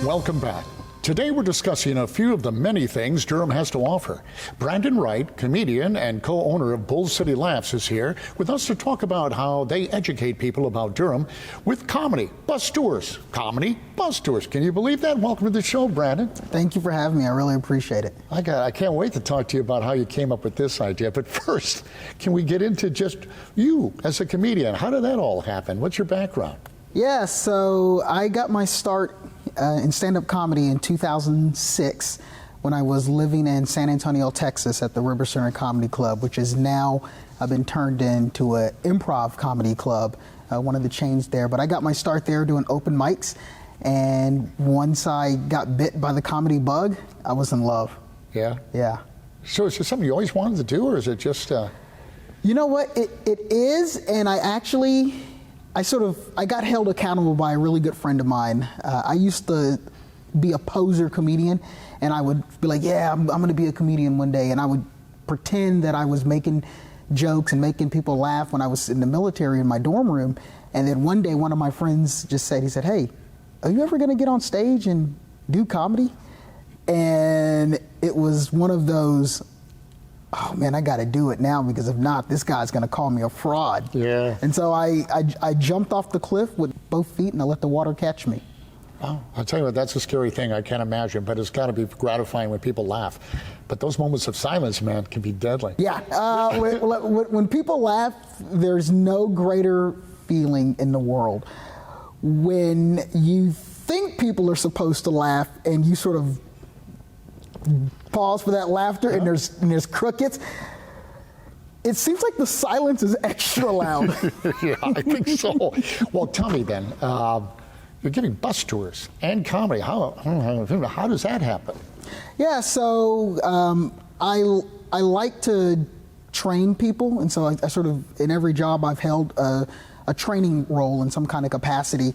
Welcome back. Today we're discussing a few of the many things Durham has to offer. Brandon Wright, comedian and co-owner of Bull City Laughs, is here with us to talk about how they educate people about Durham with comedy, bus tours. Comedy, bus tours. Can you believe that? Welcome to the show, Brandon. Thank you for having me. I really appreciate it. I can't wait to talk to you about how you came up with this idea. But first, can we get into just you as a comedian? How did that all happen? What's your background? Yeah, so I got my start in stand-up comedy in 2006 when I was living in San Antonio, Texas at the River Center Comedy Club, which is now been turned into an improv comedy club, one of the chains there. But I got my start there doing open mics, and once I got bit by the comedy bug, I was in love. Yeah? Yeah. So is it something you always wanted to do, or is it just... You know what, it is, and I got held accountable by a really good friend of mine. I used to be a poser comedian, and I would be like, yeah, I'm going to be a comedian one day, and I would pretend that I was making jokes and making people laugh when I was in the military in my dorm room. And then one day, one of my friends just said, hey, are you ever going to get on stage and do comedy? And it was one of those, oh man, I got to do it now, because if not, this guy's going to call me a fraud. Yeah. And so I jumped off the cliff with both feet, and I let the water catch me. Oh, I'll tell you what, that's a scary thing. I can't imagine, but it's got to be gratifying when people laugh. But those moments of silence, man, can be deadly. Yeah, when people laugh, there's no greater feeling in the world. When you think people are supposed to laugh and you sort of pause for that laughter, and there's crickets, it seems like the silence is extra loud. Yeah, I think so. Well, tell me then, you're giving bus tours and comedy. How does that happen? Yeah, so I like to train people, and so I sort of, in every job I've held a training role in some kind of capacity.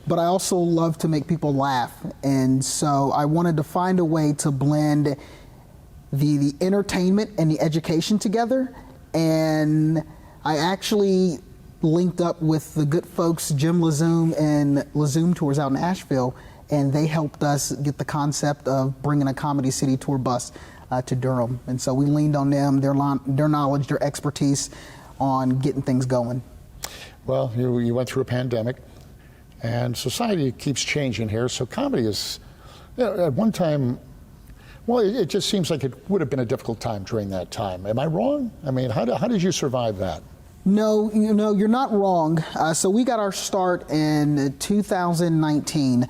But I also love to make people laugh, and so I wanted to find a way to blend the entertainment and the education together. And I actually linked up with the good folks Jim Lazoom and Lazoom Tours out in Asheville, and they helped us get the concept of bringing a Comedy City tour bus to Durham. And so we leaned on them, their knowledge, their expertise on getting things going. Well, you went through a pandemic, and society keeps changing here, so comedy is, at one time, well, it just seems like it would have been a difficult time during that time. Am I wrong? I mean, how did you survive that? No, you're not wrong. So we got our start in 2019,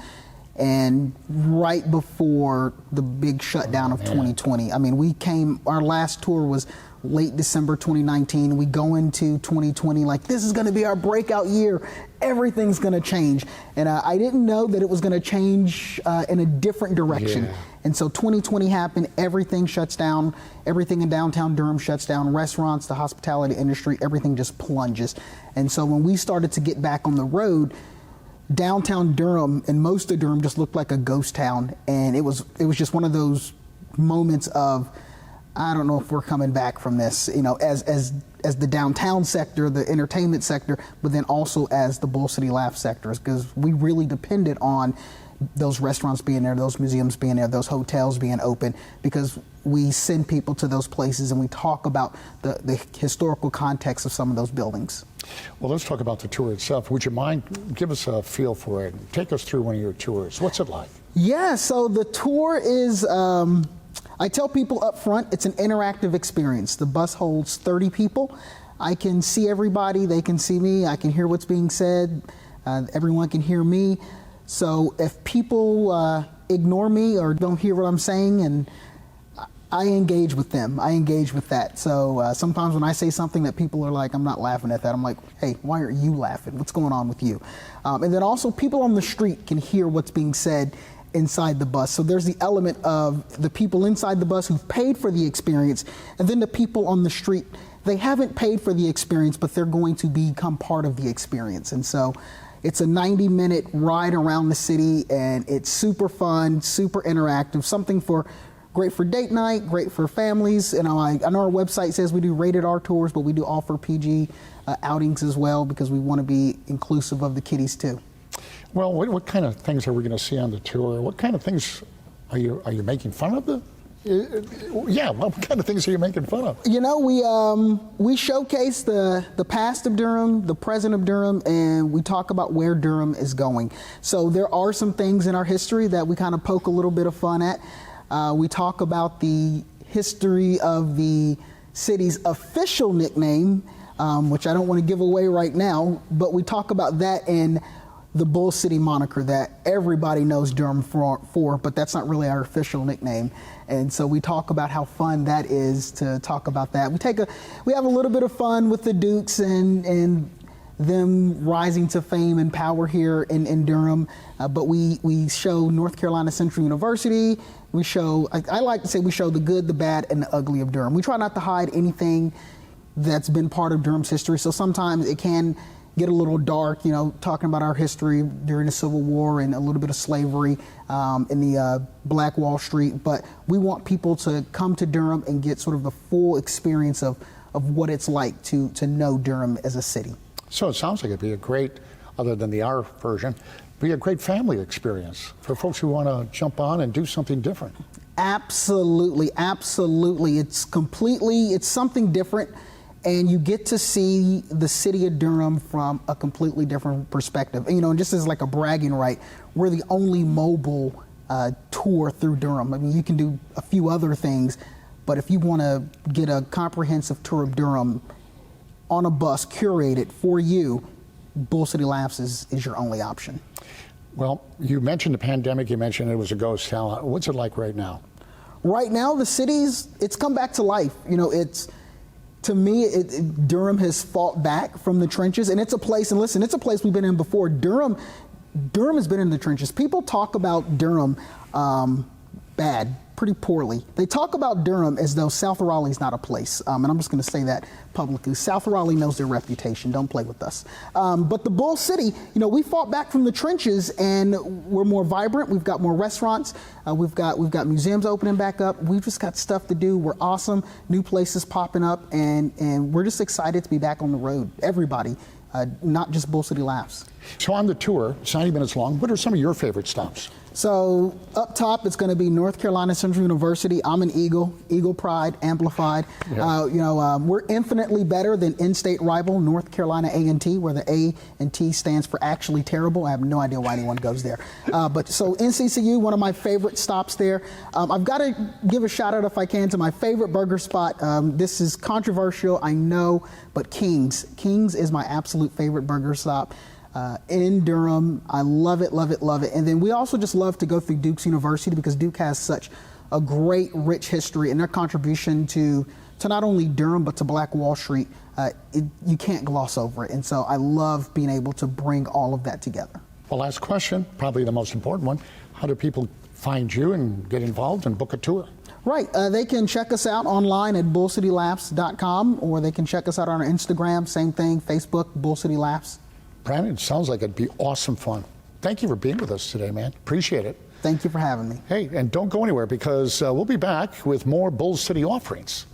and right before the big shutdown of 2020. I mean, our last tour was late December 2019. We go into 2020 like, this is going to be our breakout year. Everything's going to change. And I didn't know that it was going to change in a different direction. Yeah. And so 2020 happened, everything shuts down, everything in downtown Durham shuts down, restaurants, the hospitality industry, everything just plunges. And so when we started to get back on the road, downtown Durham and most of Durham just looked like a ghost town. And it was just one of those moments of, I don't know if we're coming back from this, as the downtown sector, the entertainment sector, but then also as the Bull City Laugh sectors, because we really depended on those restaurants being there, those museums being there, those hotels being open, because we send people to those places and we talk about the historical context of some of those buildings. Well, let's talk about the tour itself. Would you mind, give us a feel for it? Take us through one of your tours. What's it like? Yeah, so the tour is, I tell people up front, it's an interactive experience. The bus holds 30 people. I can see everybody, they can see me, I can hear what's being said, everyone can hear me. So if people ignore me or don't hear what I'm saying, and I engage with them, I engage with that. So sometimes when I say something that people are like, I'm not laughing at that, I'm like, hey, why aren't you laughing? What's going on with you? And then also people on the street can hear what's being said inside the bus. So there's the element of the people inside the bus who've paid for the experience, and then the people on the street, they haven't paid for the experience, but they're going to become part of the experience. And so it's a 90-minute ride around the city, and it's super fun, super interactive, something great for date night, great for families. I know our website says we do rated R tours, but we do offer PG outings as well, because we want to be inclusive of the kiddies too. Well, what kind of things are we going to see on the tour? What kind of things are you making fun of? Yeah, what kind of things are you making fun of? You know, we showcase the past of Durham, the present of Durham, and we talk about where Durham is going. So there are some things in our history that we kind of poke a little bit of fun at. We talk about the history of the city's official nickname, which I don't want to give away right now, but we talk about that in the Bull City moniker that everybody knows Durham for, but that's not really our official nickname. And so we talk about how fun that is to talk about that. We have a little bit of fun with the Dukes and them rising to fame and power here in Durham, but we show North Carolina Central University. We show, I like to say, we show the good, the bad, and the ugly of Durham. We try not to hide anything that's been part of Durham's history, so sometimes it can get a little dark, you know, talking about our history during the Civil War and a little bit of slavery in the Black Wall Street. But we want people to come to Durham and get sort of the full experience of what it's like to know Durham as a city. So it sounds like it'd be a great, other than the R version, be a great family experience for folks who want to jump on and do something different. Absolutely, absolutely. It's something different. And you get to see the city of Durham from a completely different perspective. You know, and just as like a bragging right, we're the only mobile tour through Durham. I mean, you can do a few other things, but if you want to get a comprehensive tour of Durham on a bus curated for you, Bull City Laughs is your only option. Well, you mentioned the pandemic. You mentioned it was a ghost town. What's it like right now? Right now, it's come back to life. You know, to me, Durham has fought back from the trenches, and it's a place, and listen, it's a place we've been in before. Durham has been in the trenches. People talk about Durham pretty poorly. They talk about Durham as though South Raleigh's not a place, and I'm just going to say that publicly. South Raleigh knows their reputation. Don't play with us. But the Bull City, you know, we fought back from the trenches, and we're more vibrant. We've got more restaurants. We've got museums opening back up. We've just got stuff to do. We're awesome. New places popping up, and we're just excited to be back on the road. Everybody, not just Bull City Laughs. So on the tour, it's 90 minutes long. What are some of your favorite stops? So up top, it's going to be North Carolina Central University. I'm an Eagle Pride amplified. Yeah. We're infinitely better than in-state rival North Carolina A&T, where the A and T stands for actually terrible. I have no idea why anyone goes there. But so NCCU, one of my favorite stops there. I've got to give a shout out, if I can, to my favorite burger spot. This is controversial, I know, but King's. King's is my absolute favorite burger stop. In Durham. I love it, love it, love it. And then we also just love to go through Duke's University because Duke has such a great, rich history, and their contribution to not only Durham but to Black Wall Street, you can't gloss over it. And so I love being able to bring all of that together. Well, last question, probably the most important one. How do people find you and get involved and book a tour? Right. They can check us out online at bullcitylaughs.com, or they can check us out on our Instagram, same thing, Facebook, Bull City Laughs. Brandon, it sounds like it'd be awesome fun. Thank you for being with us today, man. Appreciate it. Thank you for having me. Hey, and don't go anywhere because we'll be back with more Bull City offerings.